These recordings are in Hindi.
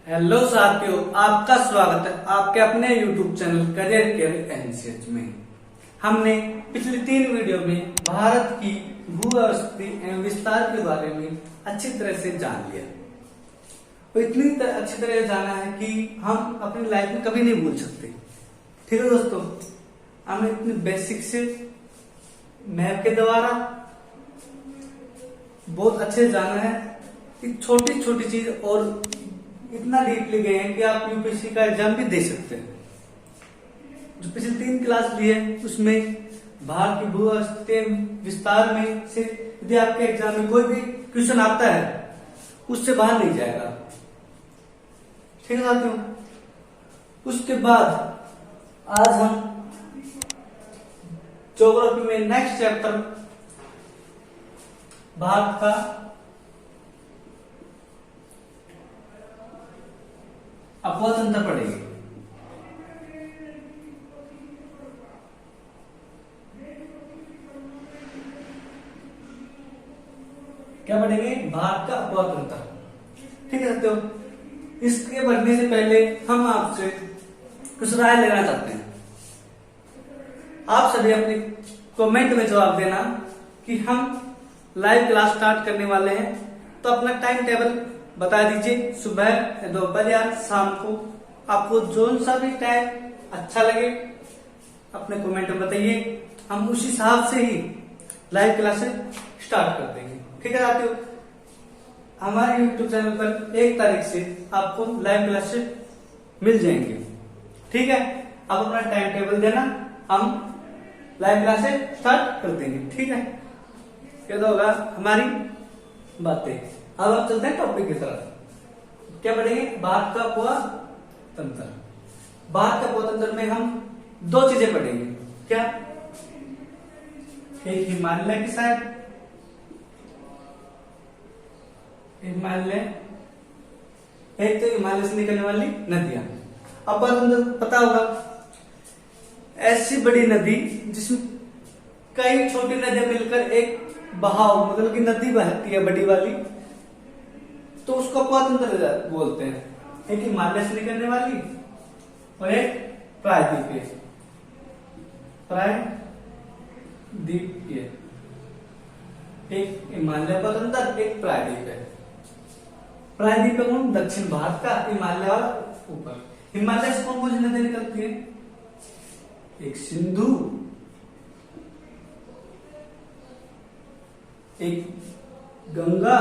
हेलो साथियों, आपका स्वागत है आपके अपने YouTube channel career care NCH में। हमने पिछली 3 वीडियो में भारत की भू-स्थिति एवं विस्तार के बारे में अच्छी तरह से जान लिया और इतनी अच्छी तरह जाना है कि हम अपनी लाइफ में कभी नहीं भूल सकते। ठीक है दोस्तों, हमने इतनी बेसिक से मैप के द्वारा बहुत अच्छे जाना है कि छोटी छोटी चीज और इतना डीपली गए हैं कि आप यूपीएससी का एग्जाम भी दे सकते हैं। जो पिछले 3 क्लास लिए उसमें भारत की भू-स्थिति विस्तार में से यदि आपके एग्जाम में कोई भी क्वेश्चन आता है उससे बाहर नहीं जाएगा। ठीक है साथियों, उसके बाद आज हम ज्योग्राफी में नेक्स्ट चैप्टर भारत का अपवातंत्र पढ़ेंगे। क्या पढ़ेंगे? भारत का अपवातंत्र। ठीक है दोस्तों, इसके पढ़ने से पहले हम आपसे कुछ राय लेना चाहते हैं। आप सभी अपने कमेंट में जवाब देना कि हम लाइव क्लास स्टार्ट करने वाले हैं, तो अपना टाइम टेबल बता दीजिए, सुबह या दोपहर या शाम को। आपको जोन सा भी टाइम अच्छा लगे अपने कमेंट में बताइए, हम उस हिसाब से ही लाइव क्लासेस स्टार्ट कर देंगे। ठीक है साथियों, हमारे YouTube चैनल पर 1 तारीख से आपको लाइव क्लासेस मिल जाएंगे। ठीक है, आप अपना टाइम टेबल देना, हम लाइव क्लासेस स्टार्ट कर देंगे। ठीक है, ये तो होगा हमारी बातें। अब हम चलते हैं टॉपिक की तरफ। क्या पढ़ेंगे? भारत का अपवातंत्र। भारत का अपवातंत्र में हम 2 चीजें पढ़ेंगे। क्या? एक हिमालय की साइड, हिमालय, एक तो हिमालय से निकलने वाली नदियां। अपवातंत्र पता होगा, ऐसी बड़ी नदी जिसमें कई छोटी नदियां मिलकर एक बहाव, मतलब कि नदी बहती है बड़ी वाली, तो उसको अपवातंत्र बोलते हैं। एक हिमालय से निकलने वाली और एक प्रायद्वीपीय। प्रायद्वीपीय, एक हिमालय अपवातंत्र, एक प्रायद्वीपीय। प्रायद्वीपीय कौन? दक्षिण भारत का, हिमालय वाला ऊपर। हिमालय से कौन कौन सी नदियां निकलती है? एक सिंधु, एक गंगा,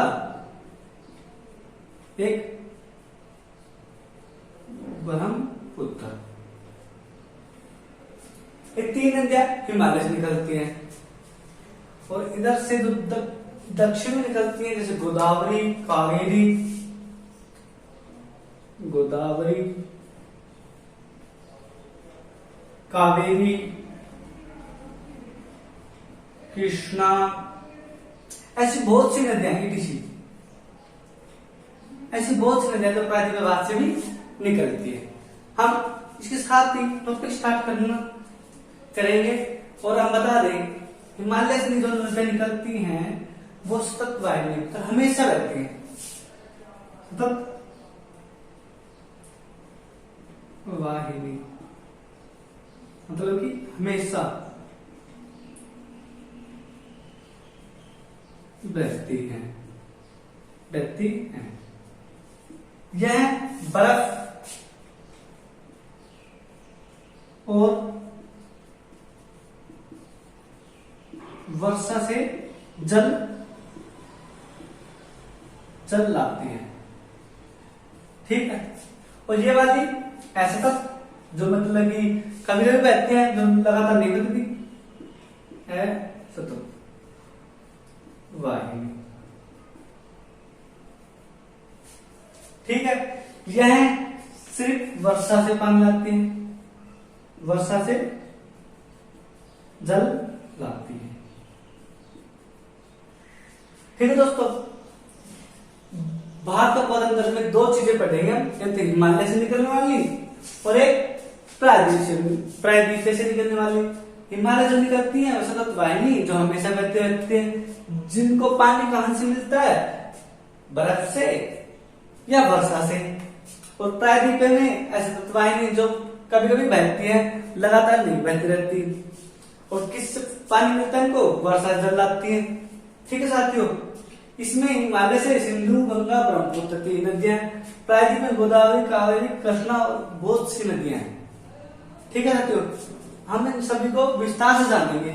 एक ब्रह्मपुत्र। ये 3 नदियां हिमालय से निकलती हैं और इधर से दक्षिण में निकलती हैं, जैसे गोदावरी, कावेरी, गोदावरी, कावेरी, कृष्णा, ऐसी बहुत सी नदियां ईटीसी, ऐसी बहुत सी नदियां जो प्रायद्वीपीय भाग से भी निकलती है। हम इसके साथ ही टॉपिक स्टार्ट करेंगे और हम बता दें हिमालय से जो नदियां निकलती हैं वो सतत वाहिनी तो हमेशा रहती हैं। सतत वाहिनी मतलब कि हमेशा बहती हैं। यह बर्फ और वर्षा से जल लाती है। ठीक है, और ये वाली ऐसे तक जो मतलब कि कभी कभी बहती है, जो लगातार नहीं बहती है, सतत वाहिनी। ठीक है, यह सिर्फ वर्षा से पानी लाती है, वर्षा से जल लाती है। ठीक है दोस्तों, भारत का अपवातंत्र में 2 चीजें पढ़ेंगे हम, एक तो हिमालय से निकलने वाली और एक प्रायद्वीपीय से निकलने वाली। हिमालय जो निकलती है सतत वाहिनी जो हमेशा बहते रहते हैं, जिनको पानी कहां से मिलता है? बर्फ से या वर्षा से। और प्रायद्वीप में ऐसे तत्वाहिनी जो कभी कभी बहती है, लगातार नहीं बहती रहती। और किससे पानी मिलता है इनको? वर्षा जल आती है। ठीक है साथियों, इसमें हिमालय से सिंधु, गंगा, ब्रह्मपुत्र तीन नदियां, प्रायद्वीप में गोदावरी, कावेरी, कृष्णा और बहुत सी नदियां हैं। ठीक है साथियों, हम इन सभी को विस्तार से जानेंगे।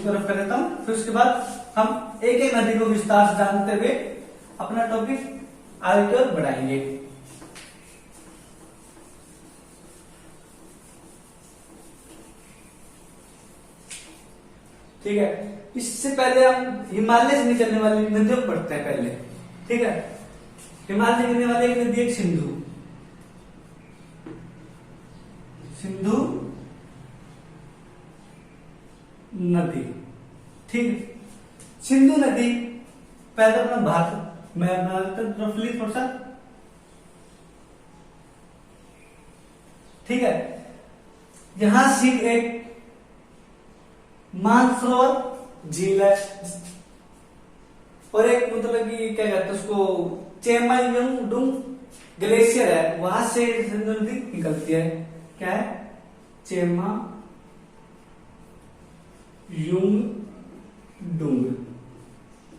तरफ कर देता हूं, फिर उसके बाद हम एक एक नदी को विस्तार से जानते हुए अपना टॉपिक आगे की ओर बढ़ाएंगे। ठीक है, इससे पहले हम हिमालय से निकलने वाली नदियों को पढ़ते हैं पहले। ठीक है, हिमालय से निकलने वाली एक नदी है सिंधु। सिंधु नदी। ठीक, सिंधु नदी पैदा अपना भारत में रफली थोड़ा सा। ठीक है, यहां से एक मानसरोवर झील है और एक मतलब कि क्या कहते हैं उसको, चेमायुंगडुंग ग्लेशियर है, वहां से सिंधु नदी निकलती है। क्या है? चेमायुंगडुंग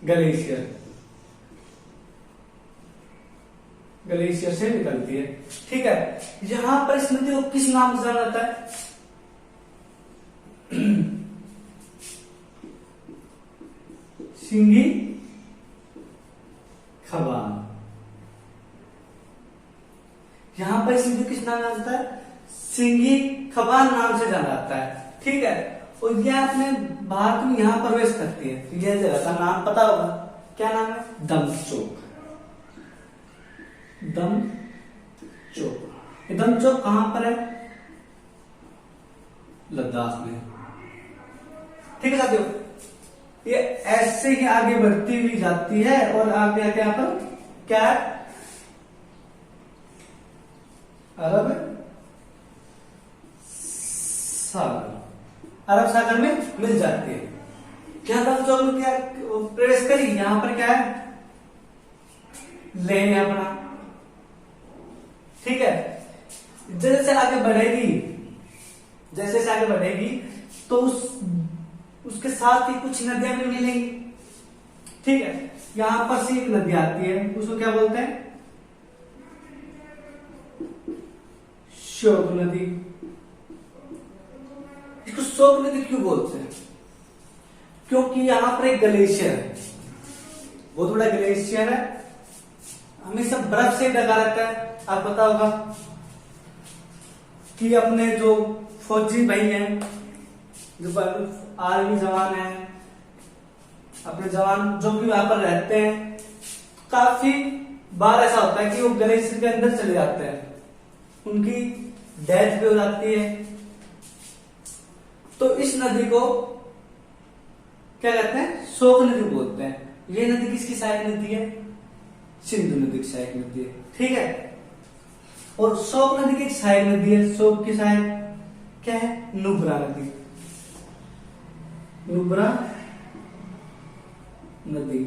ग्लेशियर, ग्लेशियर से निकलती है। ठीक है, यहां पर इस नदी को किस नाम से जाना जाता है? सिंगी खबान। यहां पर इस नदी को किस नाम जाना जाता है? सिंगी खबान नाम से जाना जाता है। ठीक है, और यह अपने भारत में यहां प्रवेश करती है। यह जगह का नाम पता होगा, क्या नाम है? दमचौक। दमचौक, दमचौक कहां पर है? लद्दाख में। ठीक है साथियों, ये ऐसे ही आगे बढ़ती हुई जाती है और आगे आके यहां पर क्या है? अरब सागर, अरब सागर में मिल जाती है। क्या दमचौक में क्या प्रवेश करी? यहां पर क्या है? लेह है अपना। ठीक है, जैसे आगे बढ़ेगी, जैसे आगे बढ़ेगी तो उसके साथ ही कुछ नदियां भी मिलेंगी। ठीक है, यहां पर से एक नदी आती है, उसको क्या बोलते हैं? शोक नदी। इसको शोक नदी क्यों बोलते हैं? क्योंकि यहां पर एक ग्लेशियर है, बहुत बड़ा ग्लेशियर है, हमेशा बर्फ से ढका रहता है। आप पता होगा कि अपने जो फौजी भाई हैं, जो आर्मी जवान हैं, अपने जवान जो भी वहां पर रहते हैं, काफी बार ऐसा होता है कि वो ग्लेशियर के अंदर चले जाते हैं, उनकी डेथ भी हो जाती है। तो इस नदी को क्या कहते हैं? शोक नदी बोलते हैं। ये नदी किसकी सहायक नदी है? सिंधु नदी की सहायक नदी है। ठीक है, और शोक नदी की एक सहायक नदी है, शोक की सहायक क्या है? नुब्रा नदी। नुब्रा नदी,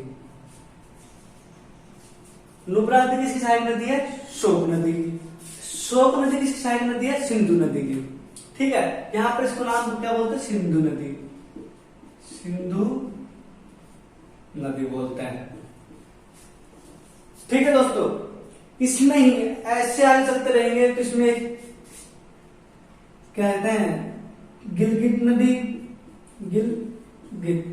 नुब्रा नदी किसकी सहायक नदी है? शोक नदी की। शोक नदी किसकी सहायक नदी है? सिंधु नदी की। ठीक है, यहां पर इसको नाम क्या बोलते हैं? सिंधु नदी। सिंधु नदी बोलते हैं। ठीक है दोस्तों, इसमें ही ऐसे आगे चलते रहेंगे तो इसमें क्या कहते हैं? गिलगित नदी, गिलगित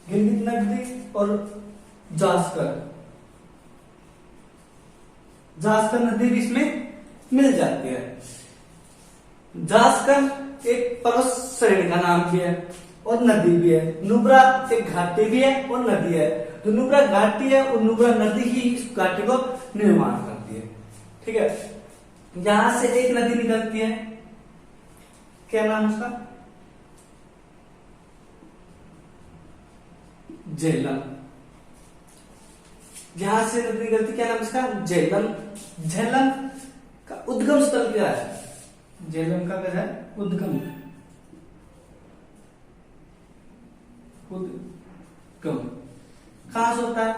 नदी और जास्कर नदी भी इसमें मिल जाती है। जास्कर एक पर्वत श्रेणी का नाम भी है और नदी भी है। नुब्रा एक घाटी भी है और नदी है। तो नुब्रा घाटी है और नुब्रा नदी ही इस घाटी को निर्माण करती है। ठीक है, यहां से एक नदी निकलती है, क्या नाम उसका? झेलम। यहां से नदी निकलती, क्या नाम इसका? झेलम। झेलम का उद्गम स्थल क्या है? झेलम का क्या है? उद्गम कहां से होता है?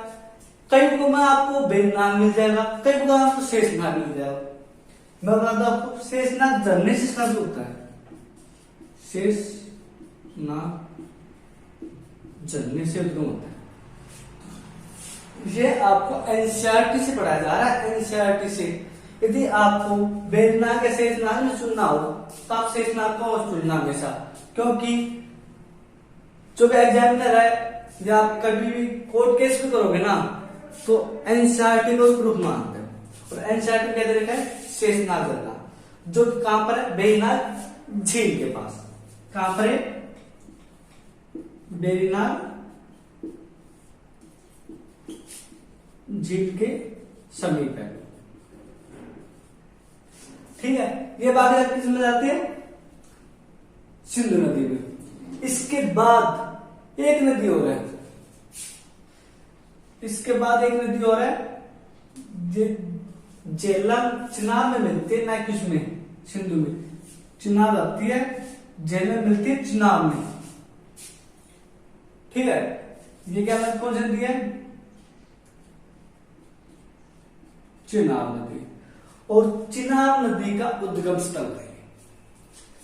कई जगहों में आपको वेदनाग मिल जाएगा, कई जगह आपको शेषनाग मिल जाएगा। मैं बताता हूं आपको, शेषनाग झरने से स्टार्ट होता है, शेषनाग झरने से उद्गम होता है। ये आपको एनसीईआरटी से पढ़ाया जा रहा है, एनसीईआरटी से। यदि आपको वेदनाग या शेषनाग में चुनना हो तो आप शेषनाग को चुनना हमेशा, क्योंकि जो भी एग्जामिनर है या आप कभी भी कोर्ट केस भी करोगे ना तो एनसीईआरटी को प्रूफ मानते हो। और एनसीईआरटी क्या दे रखा है, शेषनाग झरना, जो कहां पर है, वेरीनाग झील के पास। कहां पर है, वेरीनाग झील के समीप है। ठीक है, ये बात किस में जाती है, सिंधु नदी में। इसके बाद एक नदी और है, इसके बाद एक नदी और है, झेलम चिनाब में मिलती है, ना कि उसमें सिंधु में। चिनाब आती है, झेलम मिलती है चिनाब में। ठीक है, ये क्या कौन सी नदी है, चिनाब नदी। और चिनाब नदी का उद्गम स्थल है,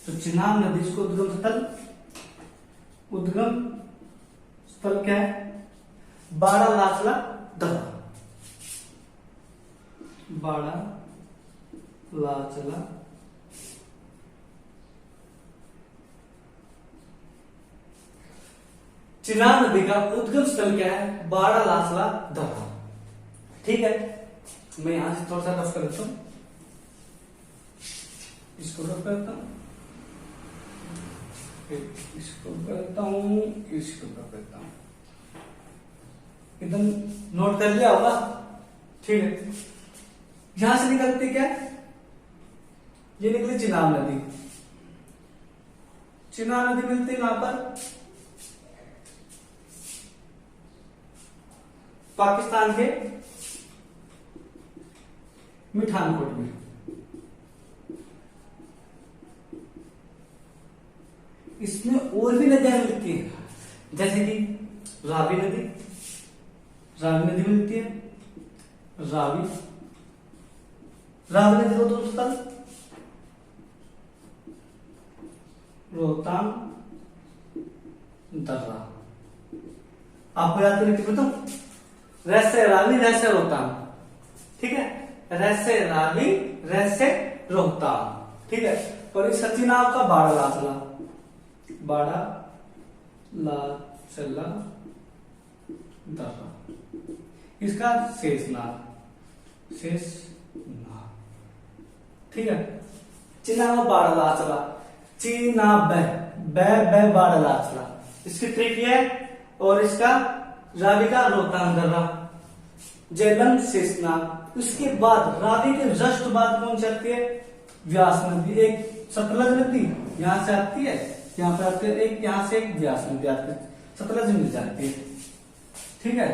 तो चिनाब नदी इसको उद्गम स्थल क्या है, बाड़ा लाचला दर्रा, बाड़ा लाचला चिनाब नदी का उद्गम स्थल क्या है, बाड़ा लाचला दर्रा। ठीक है, मैं यहां से थोड़ा सा रफ कर देता हूं, इसको रफ करता हूं, इसको करता हूं, इसको करता हूं, एकदम नोट कर लिया होगा। ठीक है, यहां से निकलती क्या, ये निकली चिनाब नदी। चिनाब नदी मिलती है कहां पर, पाकिस्तान के मिठानकोट में। इसमें और भी नदियां मिलती है, जैसे कि रावी नदी, रावी नदी मिलती है, रावी नदी को दोस्तों रोहतांग दर्रा। आपको याद करने की बताऊं, रहस्य रावी रहस्य रोहतांग। ठीक है, रहस्य रावी रहस्य रोहतांग। ठीक है, और इस चिनाब का बाड़ा लाचला, बाड़ा लाचला दर्रा, इसका शेषनाग, शेषनाग। ठीक है, चिनाब बाड़ा लाचला, चिनाब बै बाड़ा लाचला, इसकी ट्रिक ये है। और इसका रावी का रोहतांग दर्रा, झेलम शेषनाग। उसके बाद रावी के जस्ट बाद कौन सी आती है, व्यास नदी, एक सतलज नदी यहां से आती है, यहां पर आती है, एक यहां से एक व्यास नदी आती है, सतलज मिल जाती है। ठीक है,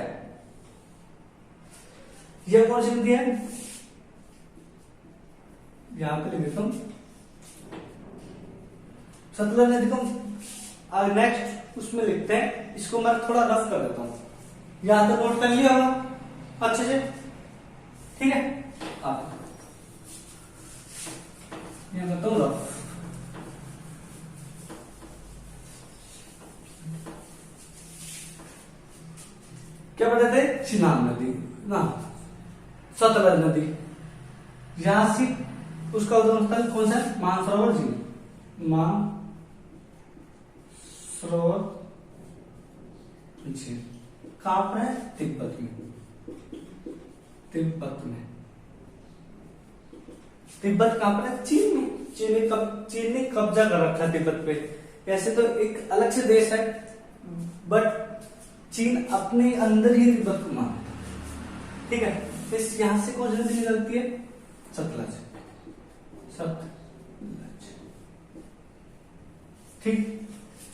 यह कौन सी नदी है, यहां पर लिख देता हूं सतलज नदी को नेक्स्ट उसमें लिखते हैं, इसको मैं थोड़ा रफ कर देता हूं, यहां तक नोट कर लिया होगा अच्छे से। ठीक है, आप यहां बताऊं रफ, क्या बताते थे, चिनाब नदी ना, सतलज नदी, यहां से उसका उद्गम स्थल कौन सा है, मानसरोवर झील, मानसरोवर झील कहां पर है, तिब्बत में, तिब्बत में। तिब्बत कहां पर है, चीन में। चीन ने कब्जा कर रखा है तिब्बत पे। ऐसे तो एक अलग से देश है, बट चीन अपने अंदर ही तिब्बत को मानता है। ठीक है, इस यहां से कौन सी नदी निकलती है, सतलज, सतलज। ठीक,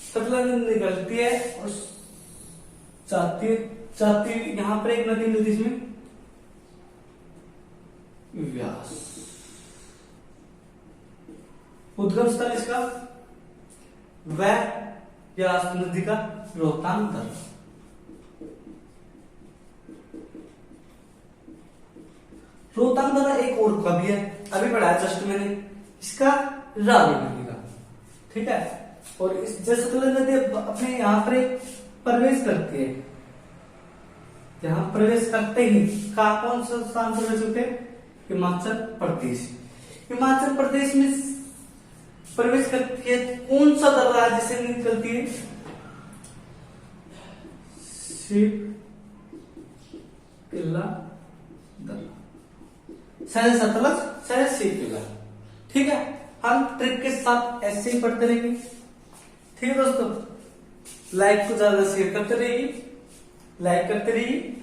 सतलज निकलती है और जाती यहां पर एक नदी मिलती, इसमें व्यास। उद्गम स्थल इसका व्यास नदी का रोहतांग दर्रा। रोहतांग दर्रा एक और का भी है, अभी पढ़ाया जस्ट मैंने, इसका रावी नदी का, ठीक है। और इस सतलज नदी अपने यहाँ पर प्रवेश करती है, यहाँ प्रवेश करते ही कौन सा स्थान प्रवेश होते हैं? हिमाचल प्रदेश। हिमाचल प्रदेश में प्रवेश करती है कौन सा दर्रा है जिससे निकलती है? शिव किला दर्रा, शायद सतलज, शायद शिव किला, ठीक है। हम ट्रिक के साथ ऐसे ही पढ़ते रहेंगे, ठीक है दोस्तों। लाइक को ज्यादा शेयर करते रहिए, लाइक करते रहिए,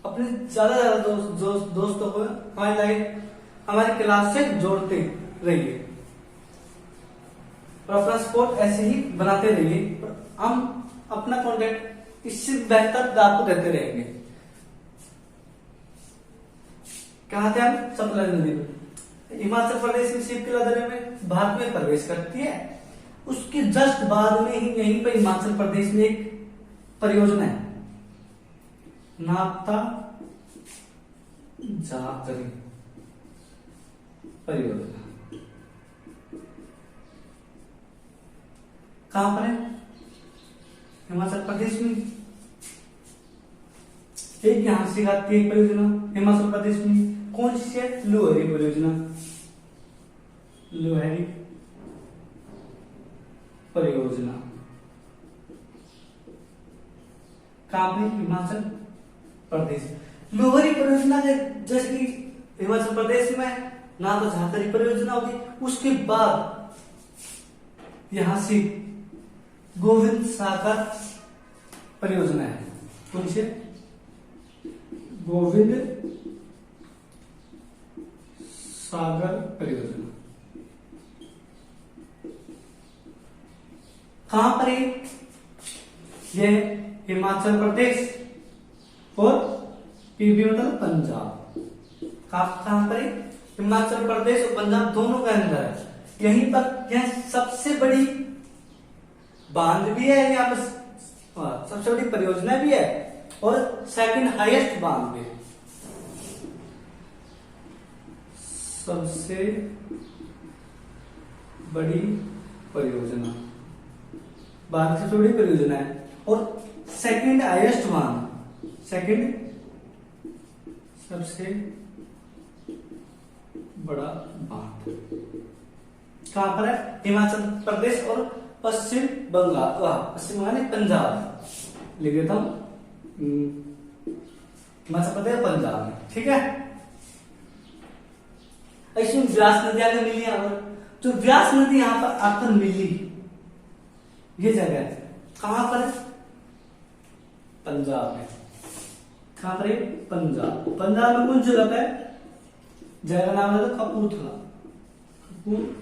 अपने ज्यादा ज्यादा दोस्तों को हमारी क्लास से जोड़ते रहिए और अपना सपोर्ट ऐसे ही बनाते रहिए। हम अपना कॉन्टेक्ट इससे बेहतर आपको देते रहेंगे। कहा थे हम? सतलज नदी में, हिमाचल प्रदेश में शिव किला दर्रे में भारत में प्रवेश करती है, उसके जस्ट बाद में ही यहीं पर हिमाचल प्रदेश में एक परियोजना है, नापता जाकरी परियोजना। कहां पर है? हिमाचल प्रदेश में। एक यहां से आती है परियोजना हिमाचल प्रदेश में, कौन सी है? लोहरी परियोजना, लोहरी परियोजना। कहां पे? हिमाचल प्रदेश। लोहरी परियोजना जैसे कि हिमाचल प्रदेश में ना तो झाकरी परियोजना होगी, उसके बाद यहां से गोविंद सागर परियोजना है। कौन सी? गोविंद सागर परियोजना। कहां पर है? यह हिमाचल प्रदेश और पीबी मतलब पंजाब। कहां पर है? हिमाचल प्रदेश और पंजाब दोनों के अंदर है। यहीं पर यह सबसे बड़ी बांध भी है, यहाँ पर सबसे बड़ी परियोजना भी है और सेकंड हाईएस्ट बांध भी है। सबसे बड़ी परियोजना, बांध सबसे बड़ी परियोजना है और सेकंड हाईएस्ट बांध, सेकंड सबसे बड़ा बांध कहां पर है? हिमाचल प्रदेश और पश्चिम बंगाल, पश्चिम बंगाल पंजाब लिख देता हूं, हिमाचल प्रदेश पंजाब में, ठीक है। इसमें व्यास नदी आगे मिली, यहाँ पर जो व्यास नदी यहाँ पर आकर मिली, ये जगह है कहां पर है? पंजाब में। कहां पर है? पंजाब। पंजाब में कौन सी जगह है? जगह का नाम है कपूरथला, कपूरथला।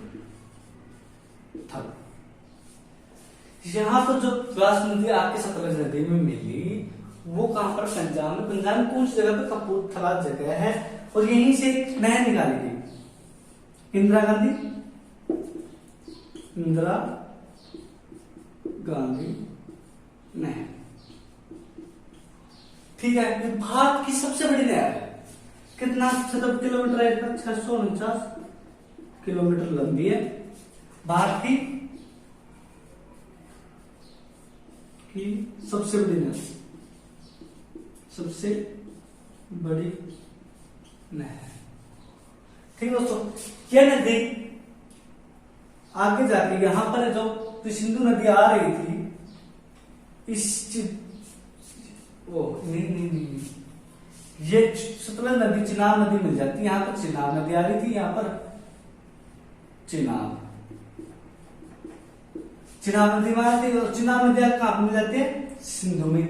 यहाँ पर जो व्यास नदी आके सतलज नदी में मिली, वो कहां पर? पंजाब में। पंजाब में कौन सी जगह पे? कपूरथला जगह है और यहीं से एक नहर निकाली गई, इंदिरा गांधी, इंदिरा गांधी नहर, ठीक है। ये भारत की सबसे बड़ी नहर है। कितना किलोमीटर है? 649 किलोमीटर लंबी है। भारत की सबसे बड़ी नहर, सबसे बड़ी नहर, ठीक है दोस्तों। यह नदी आगे जाके यहां पर जो सिंधु नदी आ रही थी, इस नहीं, ये सतलज नदी चिनाब नदी मिल जाती है। यहाँ पर चिनाब नदी आ रही थी, यहाँ पर चिनाब नदी में आती है और चिनाब नदी कहां मिल जाती है? सिंधु में।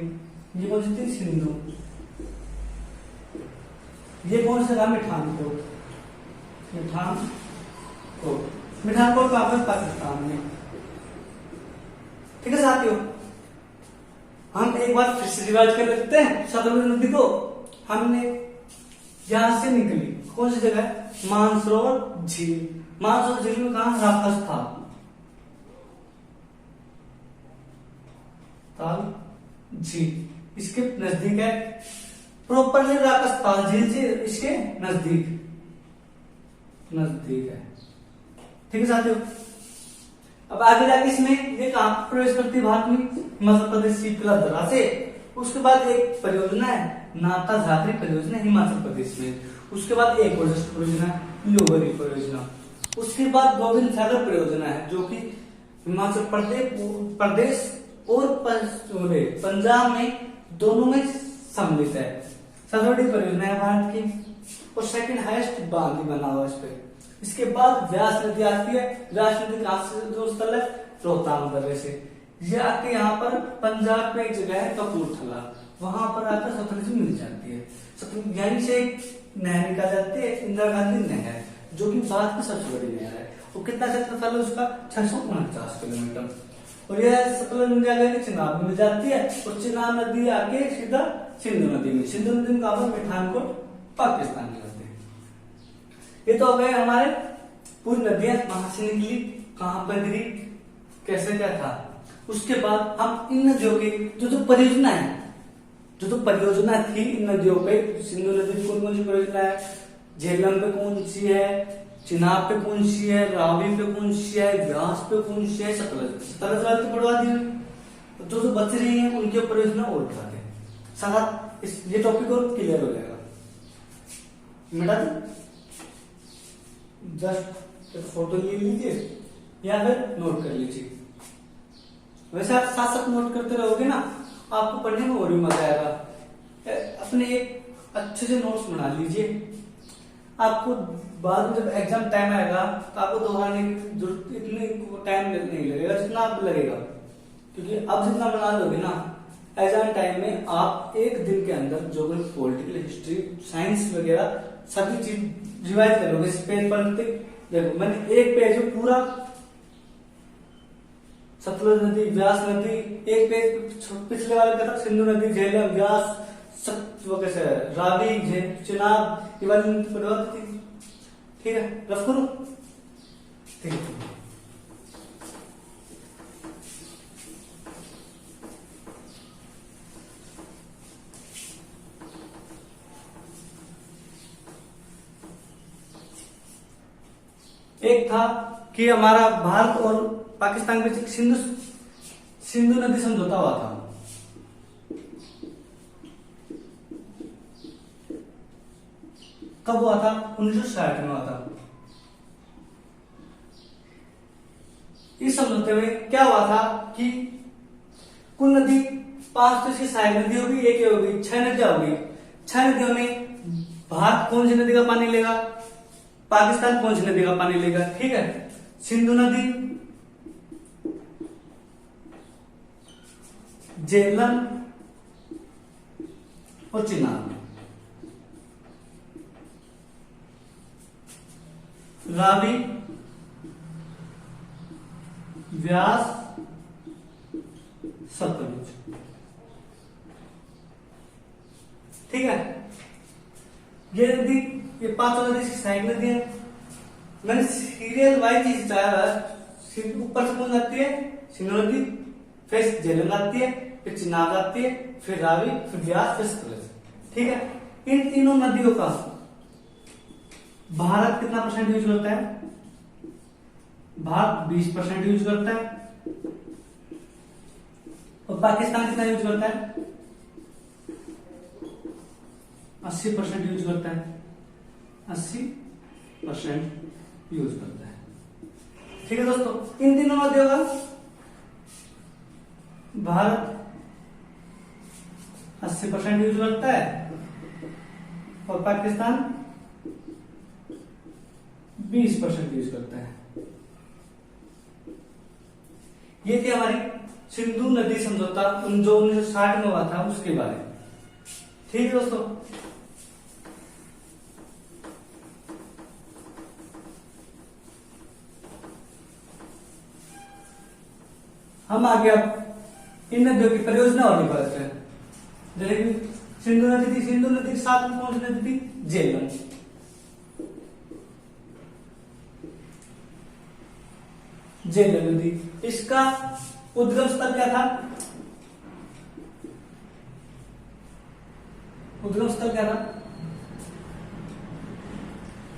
ये कौन सी थी? सिंधु। ये कौन सा? मिठानकोट, मिठानकोट कहां पर? पाकिस्तान में, ठीक है साथियों। हम एक बार फिर से रिवाइज कर लेते हैं। सतलज नदी को हमने यहां से निकली, कौन सी जगह? मानसरोवर झील। मानसरोवर झील में कहा? राजस्थान, ताल झील, इसके नजदीक है प्रॉपरली राजस्थान झील से इसके नजदीक नजदीक है। ठीक है साथियों, अब आगे जाके इसमें ये कहां प्रवेश करती है भारत में, हिमाचल प्रदेश शीतला दर्रा से। उसके बाद एक परियोजना है नाता झाकरी परियोजना हिमाचल प्रदेश में। उसके बाद एक और परियोजना लोहरी परियोजना। उसके बाद गोविंद सागर परियोजना है जो कि हिमाचल प्रदेश और पंजाब में दोनों में सम्मिलित है। सबसे बड़ी परियोजना है भारत की और सेकंड हाईएस्ट बांध भी बना हुआ इस पे। इसके बाद व्यास नदी आती है। व्यास नदी कहां से जो स्थल है, रोहतांग दर्रे से। ये आके यहाँ पर पंजाब में एक जगह है कपूरथला, वहां पर आकर सतलुज मिल जाती है। सतलुज यानी से एक नहर निकाल जाती है, इंदिरा गांधी नहर, जो कि भारत की सबसे बड़ी नहर है। और कितना क्षेत्रफल है उसका, 649 किलोमीटर। और यह सतलुज नदी आगे चिनाब में मिल जाती है और चिनाब नदी आके सीधा सिंधु नदी में। सिंधु नदी में कहा पठानकोट पाकिस्तान में जाते हैं। ये तो हो गए हमारे पूरी नदियां कहां से निकली, कहां पर गिरी, कैसे क्या था। उसके बाद हम इन नदियों की जो परियोजना है, जो परियोजना थी इन नदियों पे, सिंधु नदी में कौन कौन सी परियोजना है, झेलम पे कौन सी है, चिनाब पे कौन सी है, रावी पे कौन सी है, व्यास पे कौन सी है, सतलज तो बढ़वा दी। जो बच रही है उनके परियोजना और बढ़ाते हैं। साथ ये टॉपिक और क्लियर हो जाएगा। मिटा जस्ट फोटो ले लीजिए या फिर नोट कर लीजिए। वैसे आप साथ साथ नोट करते रहोगे ना, आपको पढ़ने में और भी मजा आएगा। अपने एक अच्छे से नोट्स बना लीजिए। आपको बाद में जब एग्जाम टाइम आएगा तो आपको दोहराने की जरूरत इतनी टाइम नहीं लगेगा जितना आपको लगेगा, क्योंकि अब जितना बना लोगे ना, एग्जाम टाइम में आप एक दिन के अंदर ज्योग्राफी, पॉलिटिकल, हिस्ट्री, साइंस वगैरह सभी चीज रिवाइज करोगे। इस पेज पर देखो मैंने एक पेज में पूरा सतलुज नदी, व्यास नदी, एक पेज पिछले वाले का था सिंधु नदी, झेलम, व्यास, वो कैसे रावी, चिनाब, ये वाली थी। ठीक है, रफ करो। ठीक है, एक था कि हमारा भारत और पाकिस्तान के बीच सिंधु नदी समझौता हुआ था। कब हुआ था, 1960 में हुआ था। इस समझौते में क्या हुआ था कि कुल नदी 5 तो इसकी सहायक नदी होगी, एक होगी, 6 नदियां होगी। 6 नदियों में भारत कौन सी नदी का पानी लेगा, पाकिस्तान कौन सी नदी का पानी लेगा। ठीक है, सिंधु नदी, झेलम और चिनाब, रावी, व्यास, सतलुज। ठीक है, ये नदी, ये 5 नदी की सहायक नदी है। मैंने सीरियल वाइज ही चाहा। ऊपर से कौन जाती है, सिंधु नदी, फिर झेलम आती है, फिर चिनाब आती है, फिर रावी, फिर व्यास, फिर सतलुज। ठीक है, इन तीनों नदियों का भारत कितना परसेंट यूज करता है, भारत 20% यूज करता है। और पाकिस्तान कितना यूज करता है, 80% यूज करता है, 80% यूज करता है। ठीक है दोस्तों, इन तीनों नदियों का भारत 80% यूज करता है और पाकिस्तान 20% यूज करता है। ये थी हमारी सिंधु नदी समझौता जो 1960 में हुआ था उसके बारे में। ठीक है दोस्तों, हम आगे अब इन नदियों की परियोजना और भी बात करें। जैसे कि सिंधु नदी थी, सिंधु नदी के साथ में कौन सी नदी थी, झेलम। झेलम नदी, इसका उद्गम स्थल क्या था, उद्गम स्थल क्या था?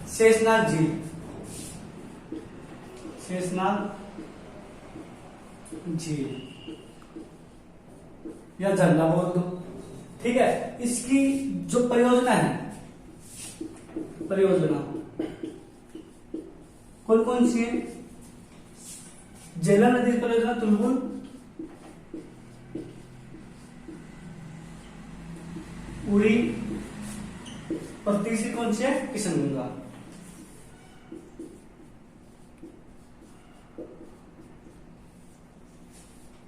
शेषनाग झील, शेषनाग झील या झरना बोल दो। ठीक है, इसकी जो परियोजना है, परियोजना कौन कौन सी है? झेलम नदी की परियोजना तुलबुल, उड़ी, और तीसरी कौन सी है? किशनगंगा।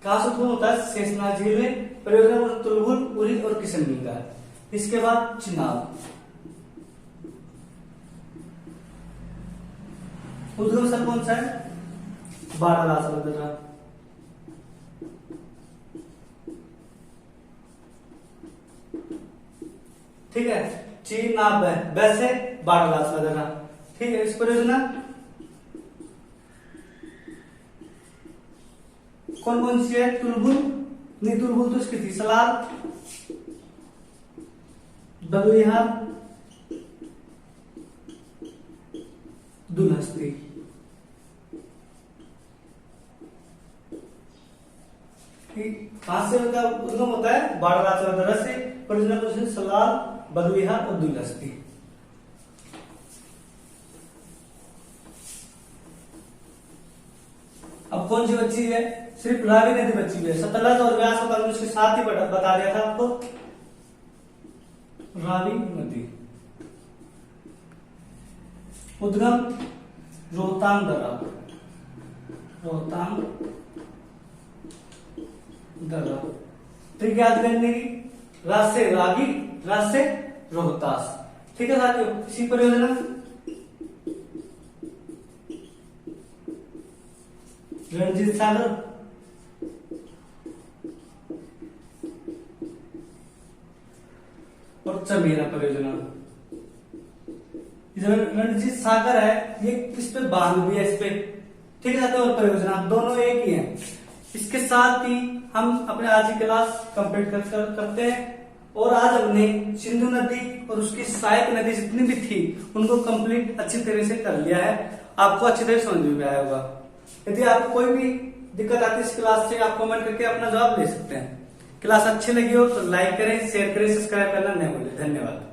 कहां से उत्पन्न होता है? शेषनाग झील में। परियोजना तुलबुल, उड़ी और किशनगंगा। इसके बाद चिनाब। उद्गम स्थल कौन सा है? बारालाचा दर्रा। ठीक है, चिनाब वैसे बारालाचा दर्रा। ठीक है, इस परियोजना कौन कौन सी है? तुलबुल, नहीं तुलबुल तो इसकी थी, सलाल, बलुइहार, दुलहस्ती। कहां से उद्गम होता है? बारालाचा दर्रा से। परियोजना कौन सी? सलाल, बलुइहार और दुलहस्ती। अब कौन सी बची है? सिर्फ रावी नदी बची हुई है। सतलज और व्यास का उसके साथ ही बता दिया था आपको, रावी नदी। उद्गम रोहतांग दर्रा, रोहतांग दर्रा। ट्रिक याद करने की, राज से रावी, राज से रोहतास। ठीक है साथियों, इसी परियोजना रणजीत सागर, और चमेरा परियोजना। रणजीत सागर है ये, इस पे बांध भी है इस पे। ठीक है साथियों, और परियोजना दोनों एक ही है। इसके साथ ही हम अपने आज की क्लास कंप्लीट करते हैं। और आज हमने सिंधु नदी और उसकी सहायक नदी जितनी भी थी उनको कंप्लीट अच्छी तरह से कर लिया है। आपको अच्छी तरह समझ में आया होगा। यदि आपको कोई भी दिक्कत आती है इस क्लास से, आप कमेंट करके अपना जवाब ले सकते हैं। क्लास अच्छी लगी हो तो लाइक करें, शेयर करें, सब्सक्राइब करना न भूलें। धन्यवाद।